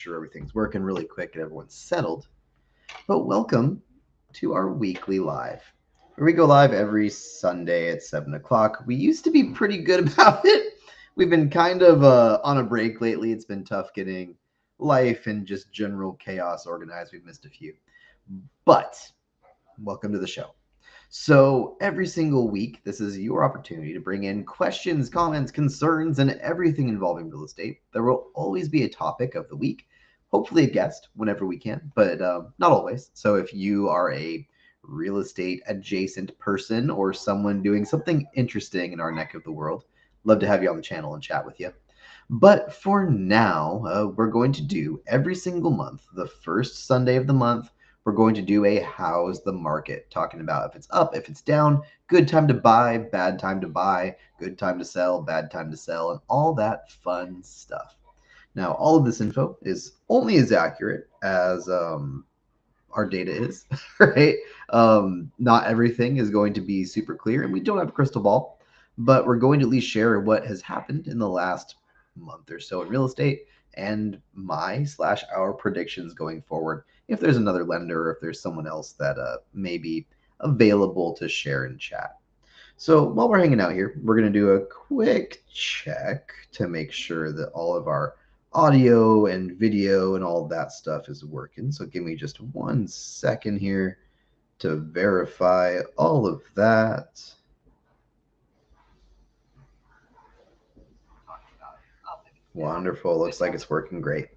sure everything's working really quick and everyone's settled. But welcome to our weekly live, where we go live every Sunday at 7 o'clock. We used to be pretty good about it. We've been kind of on a break lately. It's been tough getting life and just general chaos organized. We've missed a few. But welcome to the show. So, every single week, this is your opportunity to bring in questions, comments, concerns, and everything involving real estate. There will always be a topic of the week, hopefully, a guest whenever we can, but not always. So, if you are a real estate adjacent person or someone doing something interesting in our neck of the world, love to have you on the channel and chat with you. But for now, we're going to do every single month, the first Sunday of the month, we're going to do a how's the market, talking about if it's up, if it's down, good time to buy, bad time to buy, good time to sell, bad time to sell, and all that fun stuff. Now, all of this info is only as accurate as our data is, right? Not everything is going to be super clear, and we don't have a crystal ball, but we're going to at least share what has happened in the last month or so in real estate and my/our predictions going forward. If there's another lender or if there's someone else that may be available to share in chat. So while we're hanging out here, we're going to do a quick check to make sure that all of our audio and video and all of that stuff is working. So give me just 1 second here to verify all of that. Wonderful. Looks like it's working great.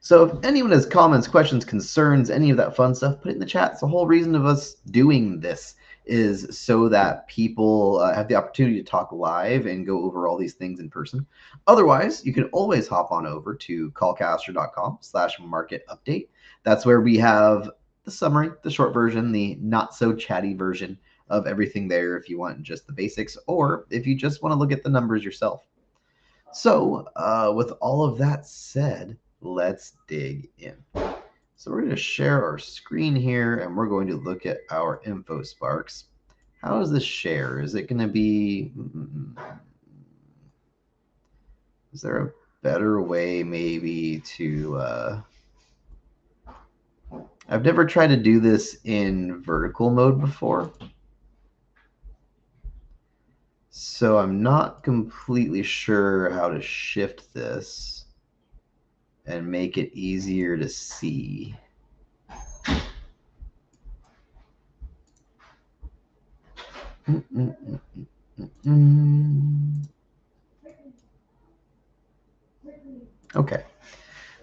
So if anyone has comments, questions, concerns, any of that fun stuff, put it in the chat. It's the whole reason of us doing this is so that people have the opportunity to talk live and go over all these things in person. Otherwise, you can always hop on over to callcaster.com/market update. That's where we have the summary, the short version, the not so chatty version of everything there if you want just the basics, or if you just want to look at the numbers yourself. So with all of that said, let's dig in. So we're going to share our screen here and we're going to look at our info sparks. How is this share? Is it going to be, is there a better way maybe to, I've never tried to do this in vertical mode before. So I'm not completely sure how to shift this and make it easier to see. Okay.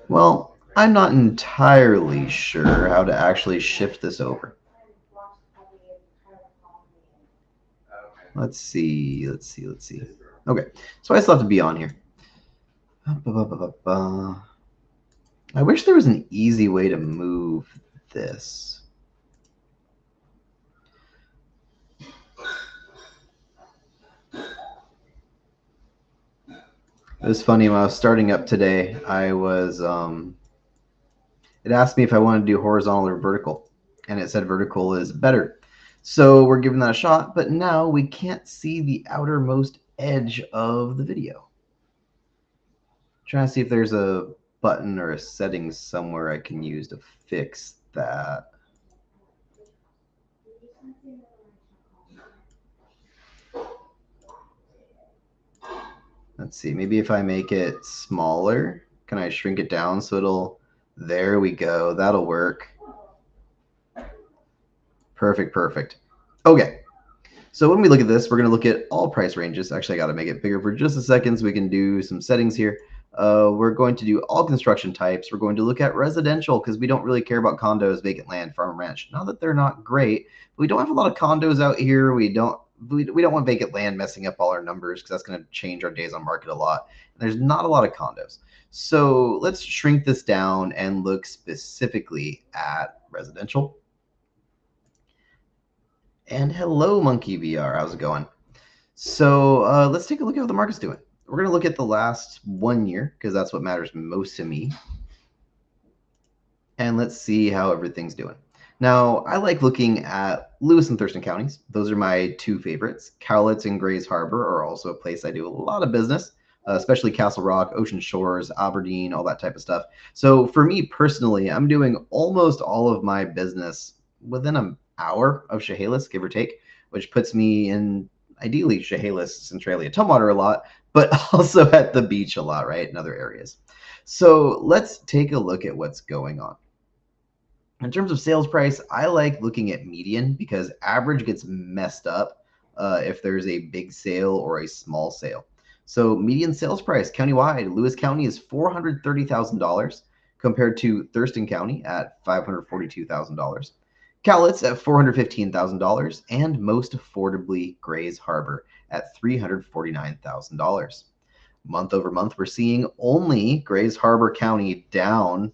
Well, I'm not entirely sure how to actually shift this over. Let's see. Okay, so I still have to be on here. I wish there was an easy way to move this. It was funny when I was starting up today, I was, it asked me if I wanted to do horizontal or vertical, and it said vertical is better. So we're giving that a shot, but now we can't see the outermost edge of the video. Trying to see if there's a button or a setting somewhere I can use to fix that. Let's see, maybe if I make it smaller, can I shrink it down so it'll, there we go, that'll work. Perfect. Okay, so when we look at this, we're going to look at all price ranges. Actually, I got to make it bigger for just a second so we can do some settings here. We're going to do all construction types. We're going to look at residential because we don't really care about condos, vacant land, farm, ranch. Not that they're not great. We don't have a lot of condos out here. We don't want vacant land messing up all our numbers because that's going to change our days on market a lot. And there's not a lot of condos. So let's shrink this down and look specifically at residential. And hello, Monkey VR. How's it going? So let's take a look at what the market's doing. We're going to look at the last 1 year because that's what matters most to me. And let's see how everything's doing. Now, I like looking at Lewis and Thurston counties. Those are my two favorites. Cowlitz and Grays Harbor are also a place I do a lot of business. especially Castle Rock, Ocean Shores, Aberdeen, all that type of stuff. So for me personally, I'm doing almost all of my business within an hour of Chehalis, give or take, which puts me in ideally Chehalis, Centralia, Tumwater a lot, but also at the beach a lot, right? In other areas. So let's take a look at what's going on. In terms of sales price, I like looking at median because average gets messed up if there's a big sale or a small sale. So median sales price countywide, Lewis County is $430,000 compared to Thurston County at $542,000. Cowlitz at $415,000 and most affordably Grays Harbor at $349,000. Month over month, we're seeing only Grays Harbor County down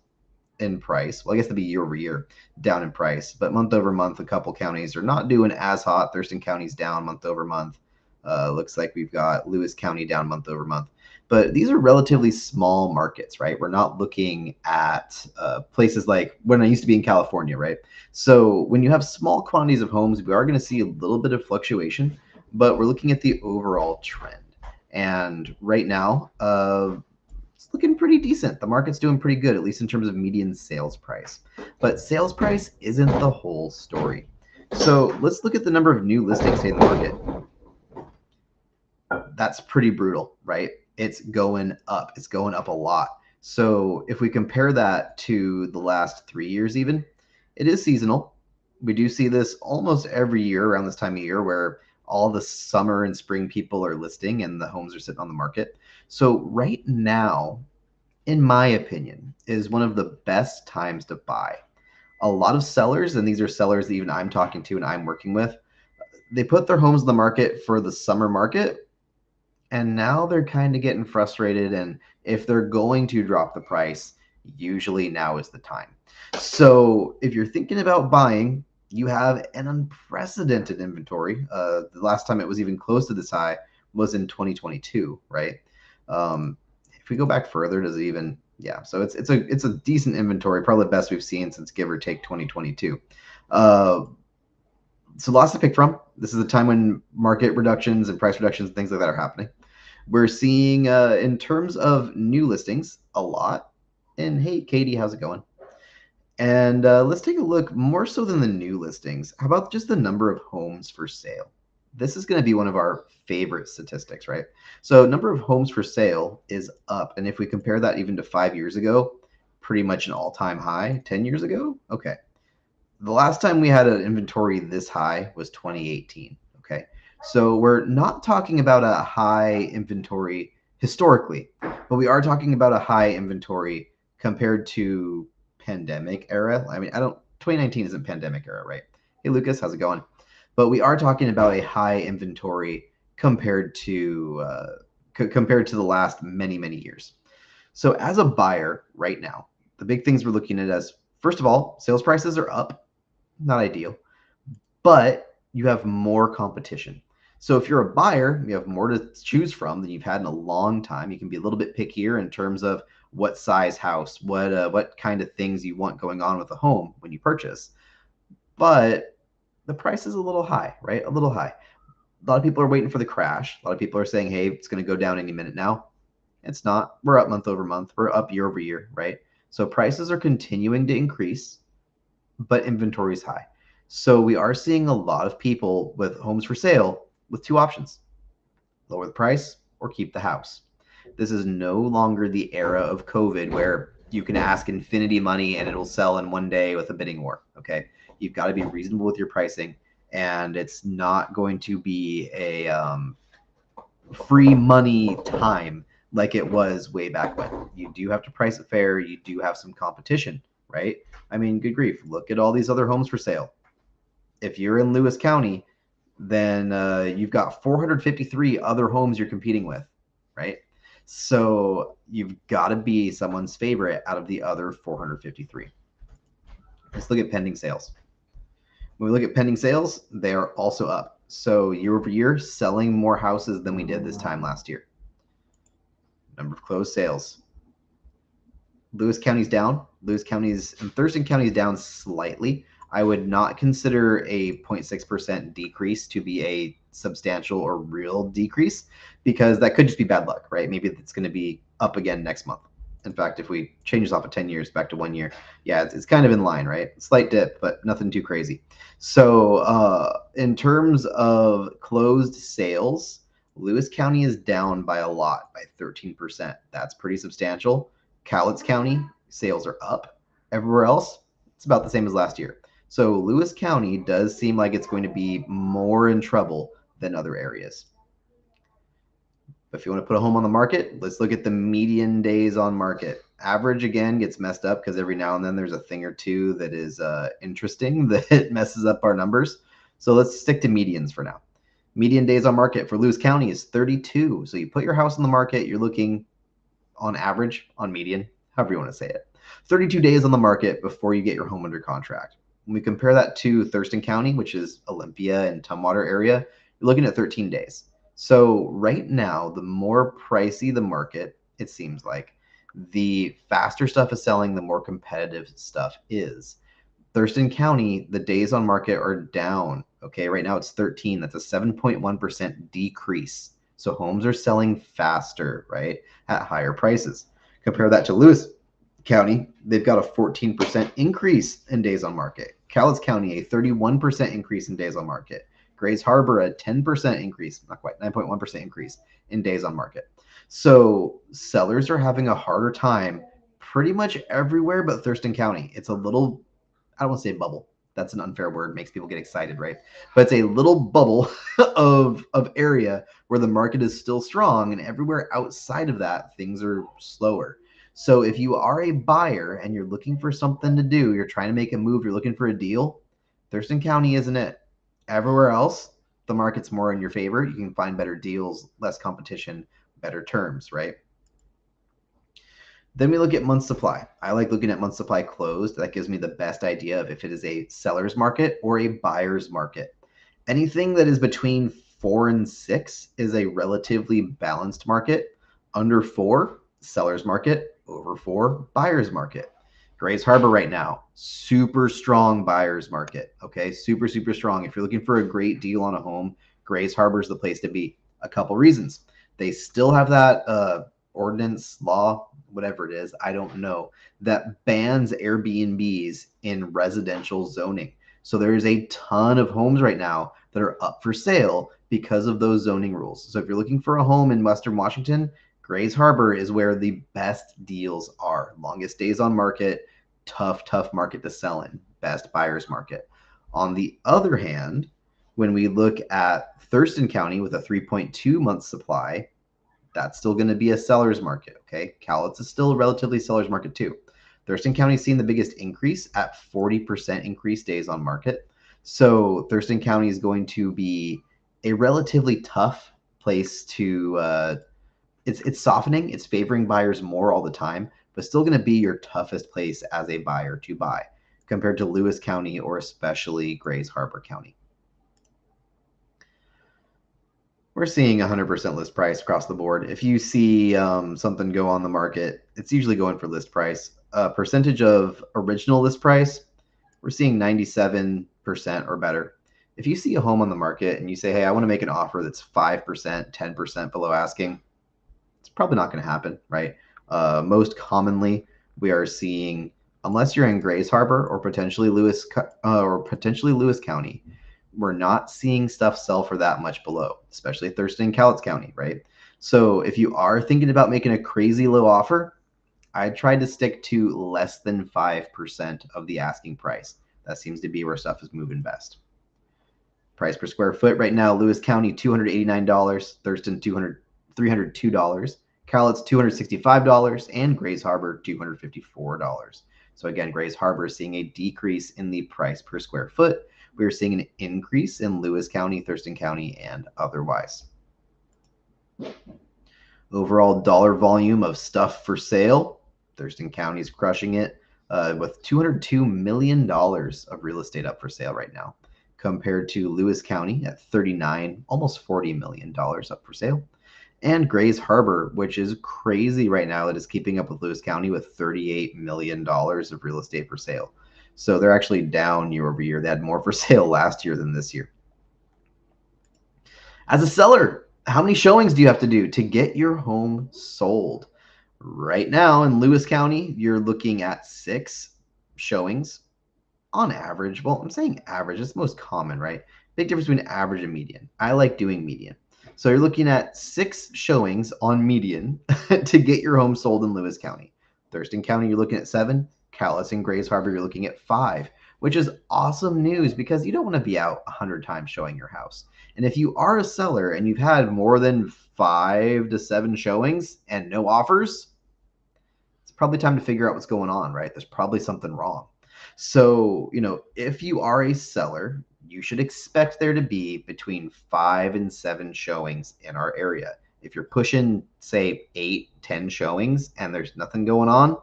in price. Well, I guess that'd be year over year down in price, but month over month, a couple counties are not doing as hot. Thurston County's down month over month. Looks like we've got Lewis County down month over month. But these are relatively small markets, right? We're not looking at places like when I used to be in California, right? So when you have small quantities of homes, we are going to see a little bit of fluctuation, but we're looking at the overall trend. And right now, it's looking pretty decent. The market's doing pretty good, at least in terms of median sales price. But sales price isn't the whole story. So let's look at the number of new listings in the market. That's pretty brutal, right? It's going up. It's going up a lot. So if we compare that to the last 3 years even, it is seasonal. We do see this almost every year around this time of year where all the summer and spring people are listing and the homes are sitting on the market. So right now, in my opinion, is one of the best times to buy. A lot of sellers, and these are sellers that even I'm talking to and I'm working with, they put their homes on the market for the summer market, and now they're kind of getting frustrated. And if they're going to drop the price, usually now is the time. So if you're thinking about buying, you have an unprecedented inventory. The last time it was even close to this high was in 2022, right? If we go back further, does it even? Yeah, so it's a decent inventory, probably the best we've seen since give or take 2022. So lots to pick from. This is a time when market reductions and price reductions and things like that are happening. We're seeing in terms of new listings a lot. And hey, Katie, how's it going? And let's take a look more so than the new listings. How about just the number of homes for sale? This is going to be one of our favorite statistics, right? So number of homes for sale is up. And if we compare that even to 5 years ago, pretty much an all-time high. 10 years ago? Okay. The last time we had an inventory this high was 2018. Okay. So we're not talking about a high inventory historically, but we are talking about a high inventory compared to pandemic era. I mean, 2019 isn't pandemic era, right? Hey, Lucas, how's it going? But we are talking about a high inventory compared to the last many, many years. So as a buyer right now, the big things we're looking at is, first of all, sales prices are up, not ideal, but you have more competition. So if you're a buyer, you have more to choose from than you've had in a long time. You can be a little bit pickier in terms of what size house, what kind of things you want going on with the home when you purchase. But the price is a little high, right? A little high. A lot of people are waiting for the crash. A lot of people are saying, hey, it's going to go down any minute now. It's not. We're up month over month. We're up year over year, right? So prices are continuing to increase, but inventory is high. So we are seeing a lot of people with homes for sale with two options: lower the price or keep the house. This is no longer the era of COVID where you can ask infinity money and it'll sell in one day with a bidding war. Okay. You've got to be reasonable with your pricing, and it's not going to be a free money time like it was way back when. You do have to price it fair. You do have some competition, right? I mean, good grief. Look at all these other homes for sale. If you're in Lewis County, then you've got 453 other homes you're competing with, right? So you've got to be someone's favorite out of the other 453. Let's look at pending sales. When we look at pending sales, they are also up. So year over year, selling more houses than we did this time last year. Number of closed sales. Lewis County's down. Lewis County's and Thurston County's down slightly. I would not consider a 0.6% decrease to be a substantial or real decrease, because that could just be bad luck, right? Maybe it's going to be up again next month. In fact, if we change this off of 10 years back to 1 year, yeah, it's kind of in line, right? Slight dip, but nothing too crazy. So in terms of closed sales, Lewis County is down by a lot, by 13%. That's pretty substantial. Cowlitz County, sales are up. Everywhere else, it's about the same as last year. So Lewis County does seem like it's going to be more in trouble than other areas. But if you want to put a home on the market, let's look at the median days on market. Average, again, gets messed up because every now and then there's a thing or two that is interesting that messes up our numbers. So let's stick to medians for now. Median days on market for Lewis County is 32. So you put your house on the market, you're looking on average, on median, however you want to say it, 32 days on the market before you get your home under contract. When we compare that to Thurston County, which is Olympia and Tumwater area, you're looking at 13 days. So right now, the more pricey the market, it seems like, the faster stuff is selling, the more competitive stuff is. Thurston County, the days on market are down. Okay, right now it's 13. That's a 7.1% decrease. So homes are selling faster, right, at higher prices. Compare that to Lewis County, they've got a 14% increase in days on market. Cowlitz County, a 31% increase in days on market. Grays Harbor, a 10% increase, not quite, 9.1% increase in days on market. So sellers are having a harder time pretty much everywhere but Thurston County. It's a little, I don't want to say bubble. That's an unfair word, makes people get excited, right? But it's a little bubble of area where the market is still strong, and everywhere outside of that, things are slower. So if you are a buyer and you're looking for something to do, you're trying to make a move, you're looking for a deal, Thurston County isn't it. Everywhere else, the market's more in your favor. You can find better deals, less competition, better terms, right? Then we look at month supply. I like looking at month supply closed. That gives me the best idea of if it is a seller's market or a buyer's market. Anything that is between 4 and 6 is a relatively balanced market. Under 4, seller's market. Over 4, buyer's market. Grays Harbor right now, super strong buyer's market. Okay, super, super strong. If you're looking for a great deal on a home, Grays Harbor is the place to be. A couple reasons. They still have that ordinance, law, whatever it is, I don't know, that bans Airbnbs in residential zoning. So there is a ton of homes right now that are up for sale because of those zoning rules. So if you're looking for a home in Western Washington, Grays Harbor is where the best deals are. Longest days on market, tough market to sell in, best buyer's market. On the other hand, when we look at Thurston County with a 3.2 month supply, that's still going to be a seller's market, okay? Cowlitz is still a relatively seller's market too. Thurston County is seeing the biggest increase at 40% increased days on market. So Thurston County is going to be a relatively tough place to it's softening, it's favoring buyers more all the time, but still going to be your toughest place as a buyer to buy compared to Lewis County or especially Grays Harbor County. We're seeing 100% list price across the board. If you see something go on the market, it's usually going for list price. Percentage of original list price, we're seeing 97% or better. If you see a home on the market and you say, hey, I want to make an offer that's 5%, 10% below asking, it's probably not going to happen, right? Most commonly, we are seeing, unless you're in Grays Harbor or potentially Lewis County, we're not seeing stuff sell for that much below, especially Thurston and Cowlitz County, right? So if you are thinking about making a crazy low offer, I tried to stick to less than 5% of the asking price. That seems to be where stuff is moving best. Price per square foot right now, Lewis County, $289, Thurston, $302, Cowlitz, $265, and Grays Harbor, $254. So again, Grays Harbor is seeing a decrease in the price per square foot. We are seeing an increase in Lewis County, Thurston County, and otherwise. Overall dollar volume of stuff for sale, Thurston County is crushing it with $202 million of real estate up for sale right now, compared to Lewis County at 39, almost $40 million up for sale. And Grays Harbor, which is crazy right now, that is keeping up with Lewis County with $38 million of real estate for sale. So they're actually down year over year. They had more for sale last year than this year. As a seller, how many showings do you have to do to get your home sold? Right now in Lewis County, you're looking at 6 showings on average. Well, I'm saying average, it's most common, right? Big difference between average and median. I like doing median. So you're looking at 6 showings on median to get your home sold in Lewis County. Thurston County, you're looking at 7. Calais and Grays Harbor, you're looking at 5, which is awesome news because you don't want to be out 100 times showing your house. And if you are a seller and you've had more than 5 to 7 showings and no offers, it's probably time to figure out what's going on, right? There's probably something wrong. So, if you are a seller, you should expect there to be between 5 and 7 showings in our area. If you're pushing, say, 8, 10 showings and there's nothing going on,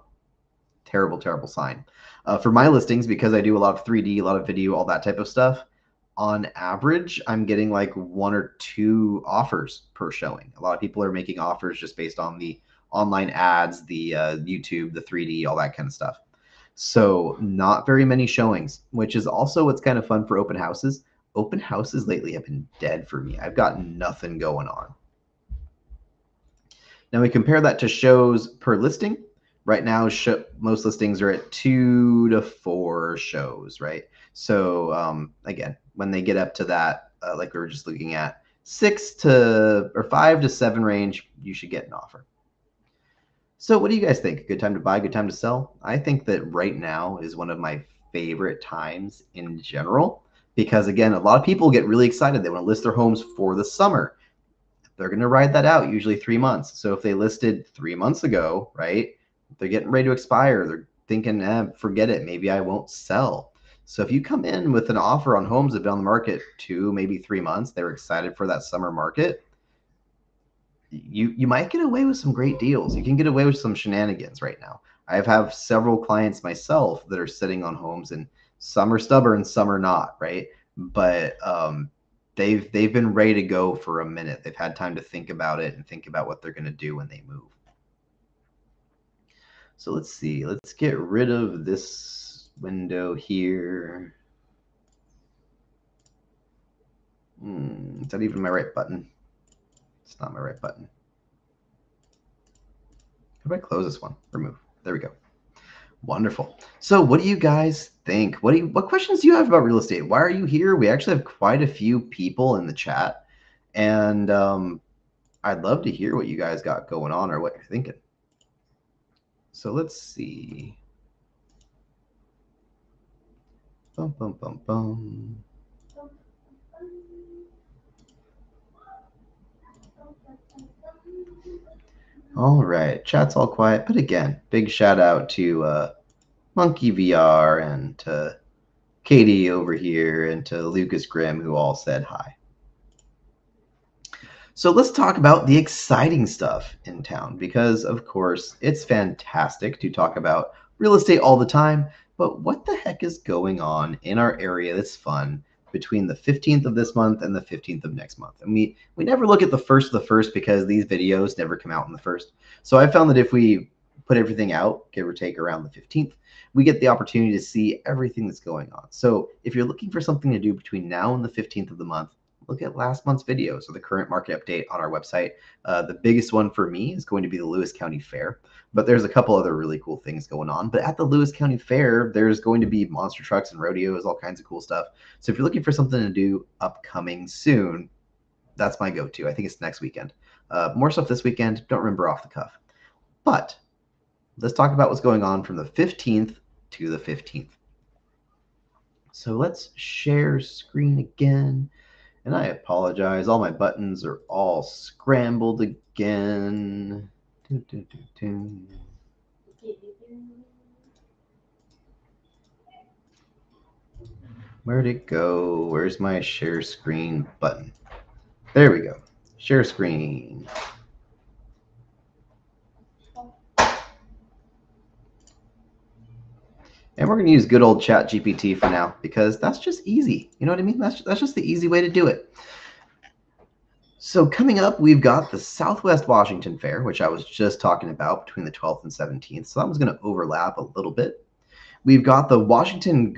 terrible, terrible sign. For my listings, because I do a lot of 3D, a lot of video, all that type of stuff, on average, I'm getting like 1 or 2 offers per showing. A lot of people are making offers just based on the online ads, the YouTube, the 3D, all that kind of stuff. So not very many showings, which is also what's kind of fun for open houses. Open houses lately have been dead for me. I've got nothing going on. Now we compare that to shows per listing. Right now, most listings are at 2 to 4 shows, right? So again, when they get up to that, like we were just looking at, 5 to 7 range, you should get an offer. So what do you guys think? Good time to buy, good time to sell? I think that right now is one of my favorite times in general, because again, a lot of people get really excited. They want to list their homes for the summer. They're going to ride that out, usually 3 months. So if they listed 3 months ago, right, they're getting ready to expire. They're thinking, forget it, maybe I won't sell. So if you come in with an offer on homes that have been on the market 2, maybe 3 months, they're excited for that summer market, you might get away with some great deals. You can get away with some shenanigans right now. I have several clients myself that are sitting on homes, and some are stubborn, some are not, right? But they've been ready to go for a minute. They've had time to think about it and think about what they're going to do when they move. So let's see. Let's get rid of this window here. Is that even my right button? It's not my right button. How do I close this one? Remove. There we go. Wonderful. So what do you guys think? What questions do you have about real estate? Why are you here? We actually have quite a few people in the chat, and I'd love to hear what you guys got going on or what you're thinking. So let's see. Bum, bum, bum, bum. All right, chat's all quiet, but again, big shout out to Monkey VR and to Katie over here and to Lucas Grimm, who all said hi. So let's talk about the exciting stuff in town, because of course it's fantastic to talk about real estate all the time, but what the heck is going on in our area that's fun between the 15th of this month and the 15th of next month? And we never look at the first of the first because these videos never come out on the first. So I found that if we put everything out, give or take around the 15th, we get the opportunity to see everything that's going on. So if you're looking for something to do between now and the 15th of the month, look at last month's videos or the current market update on our website. The biggest one for me is going to be the Lewis County Fair, but there's a couple other really cool things going on. But at the Lewis County Fair, there's going to be monster trucks and rodeos, all kinds of cool stuff. So if you're looking for something to do upcoming soon, that's my go-to. I think it's next weekend. More stuff this weekend, don't remember off the cuff. But let's talk about what's going on from the 15th to the 15th. So let's share screen again. And I apologize, all my buttons are all scrambled again. Where'd it go? Where's my share screen button? There we go. Share screen. And we're going to use good old Chat GPT for now because that's just easy. You know what I mean? That's just the easy way to do it. So coming up, we've got the Southwest Washington Fair, which I was just talking about between the 12th and 17th. So that one's going to overlap a little bit. We've got the Washington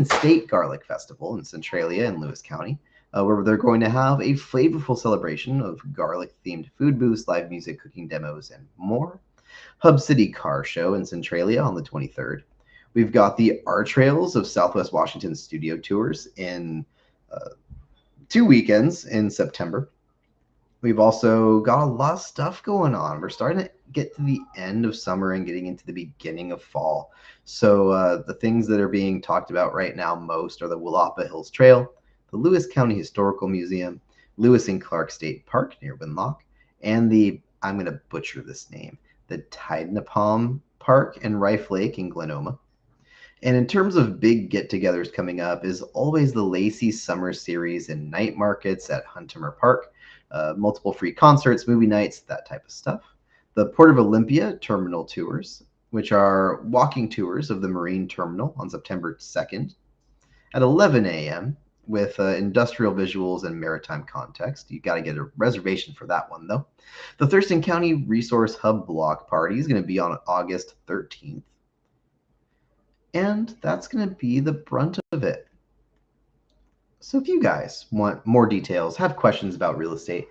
State Garlic Festival in Centralia in Lewis County, where they're going to have a flavorful celebration of garlic-themed food booths, live music, cooking demos, and more. Hub City Car Show in Centralia on the 23rd. We've got the R Trails of Southwest Washington Studio Tours in 2 weekends in September. We've also got a lot of stuff going on. We're starting to get to the end of summer and getting into the beginning of fall. So the things that are being talked about right now most are the Willapa Hills Trail, the Lewis County Historical Museum, Lewis and Clark State Park near Winlock, and I'm going to butcher this name, the Tidnapalm Park and Rife Lake in Glenoma. And in terms of big get-togethers coming up is always the Lacey Summer Series and night markets at Huntimer Park, multiple free concerts, movie nights, that type of stuff. The Port of Olympia Terminal Tours, which are walking tours of the Marine Terminal on September 2nd at 11 a.m. with industrial visuals and maritime context. You got to get a reservation for that one, though. The Thurston County Resource Hub Block Party is going to be on August 13th. And that's going to be the brunt of it. So if you guys want more details, have questions about real estate,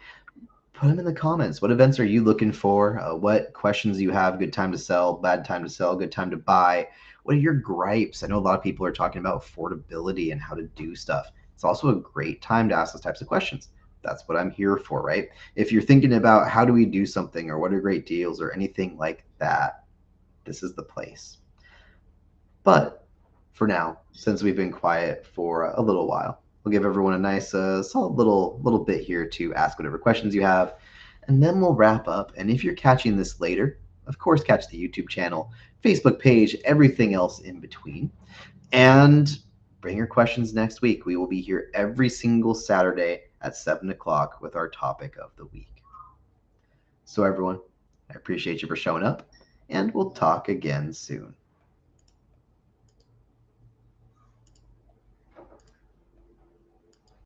put them in the comments. What events are you looking for? What questions do you have? Good time to sell, bad time to sell, good time to buy? What are your gripes? I know a lot of people are talking about affordability and how to do stuff. It's also a great time to ask those types of questions. That's what I'm here for, right? If you're thinking about how do we do something or what are great deals or anything like that, this is the place. But for now, since we've been quiet for a little while, we'll give everyone a nice, solid little bit here to ask whatever questions you have, and then we'll wrap up. And if you're catching this later, of course, catch the YouTube channel, Facebook page, everything else in between. And bring your questions next week. We will be here every single Saturday at 7 o'clock with our topic of the week. So everyone, I appreciate you for showing up, and we'll talk again soon.